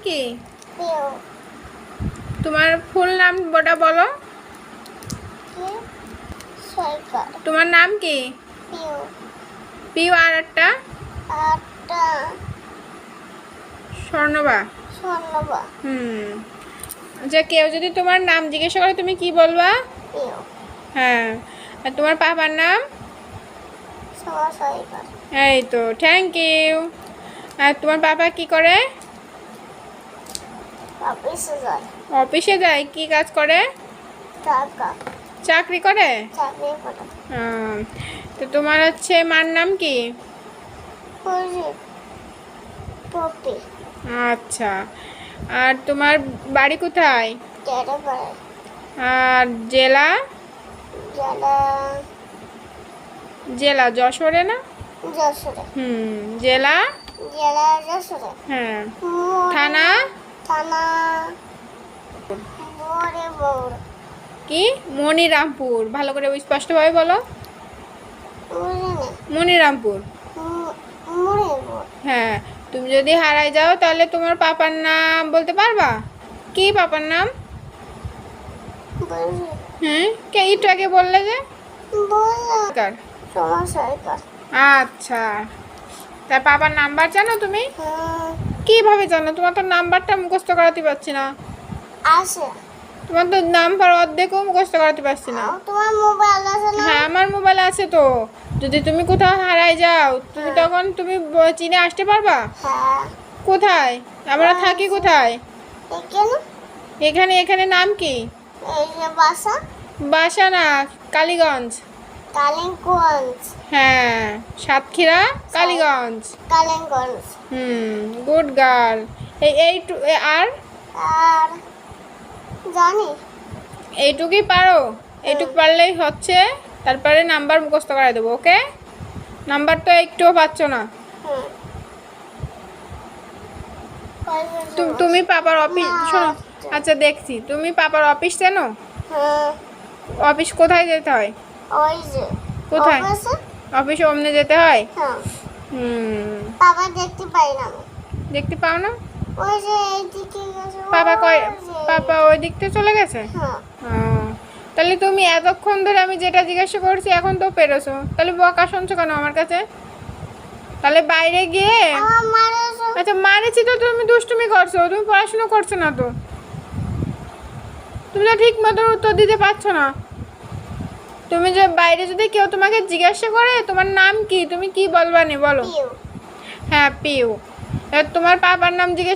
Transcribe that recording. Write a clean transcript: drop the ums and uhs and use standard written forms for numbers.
কি? পিউ। তোমার ফুল নাম ওটা বলো। কি? সৈকত। তোমার নাম কি? পিউ। পিউ আর একটা? আটটা। স্বর্ণবা। স্বর্ণবা। আচ্ছা, কেউ যদি তোমার নাম জিজ্ঞাসা করে তুমি কি বলবা? পিউ। হ্যাঁ। আর তোমার পাপার নাম? সৈকত। এই তো, থ্যাংক ইউ। আর তোমার পাপা কি করে? অফিসে যায়। অফিসে যায়? কি কাজ করে? টাকা। চাকরি করে? চাকরি করে। তো তোমার হচ্ছে মার নাম কি? পপি। আচ্ছা। আর তোমার বাড়ি কোথায়? টেরাপাড়া। আর জেলা? জেলা। জেলা যশোরে না? যশোরে। জেলা? জেলা যশোরে। হ্যাঁ। থানা? থানা মনিরামপুর। কি? মনিরামপুর। ভালো করে স্পষ্টভাবে বলো। মনিরামপুর। মনিরামপুর। হ্যাঁ। তুমি যদি হারাই যাও তাহলে তোমার পাপার নাম বলতে পারবা? কি পাপার নাম? হ্যাঁ, কে একটু আগে বললে যে? বললাম সৈকত। আচ্ছা। তা পাপার নাম্বার জানো তুমি? কিভাবে জানো? তোমার তো নাম্বারটা মুখস্থ করাতে পারছি না। আছে। তোমার তো নাম্বার অর্ধেকও মুখস্থ করাতে পারছি না। তোমার মোবাইল আছে না? হ্যাঁ, আমার মোবাইল আছে তো। যদি তুমি কোথাও হারাই যাও তুমি তখন তুমি চিনে আসতে পারবা? হ্যাঁ। কোথায়? আমরা থাকি কোথায়? এখানে। এখানে? এখানে নাম কি? এই যে বাসা। বাসা না, কালীগঞ্জ। কালিগঞ্জ। হ্যাঁ, সাতক্ষীরা কালীগঞ্জ। কালিগঞ্জ। Good girl. আর আর জানি। এইটুকুই পারো? এইটুকু পারলেই হচ্ছে। তারপরে নাম্বার মুখস্থ করে দেবো। ওকে? নাম্বার তো একটুও পাচ্ছ না। তুমি পাপার অফিস শোনো। আচ্ছা, দেখছি তুমি পাপার অফিস চেনো? অফিস কোথায় যেতে হয়? ওই যে কোথায়? অফিসে অমনে যেতে হয়? বাবা দেখতে পাই না। দেখতে পাও না? ওই যে এইদিকে গেছে। পাপা ওই দিক থেকে চলে গেছে? তাহলে তুমি এতক্ষণ ধরে আমি যেটা জিজ্ঞাসা করছি এখন তো পেরেছো, তাহলে বকা শুনছো কেন আমার কাছে? তাহলে বাইরে গিয়ে। আচ্ছা, মারেছি তো, তুমি দুষ্টুমি করছো, তুমি পড়াশোনা করছো না তো। তুমি তো ঠিক মতো উত্তর দিতে পারছো না। তুমি যে বাইরে যদি কেউ তোমাকে জিজ্ঞাসা করে তোমার নাম কি, তুমি কি বলবা নি বলো? হ্যাঁ, পিউ। তোমার পাপার নাম জিজ্ঞেস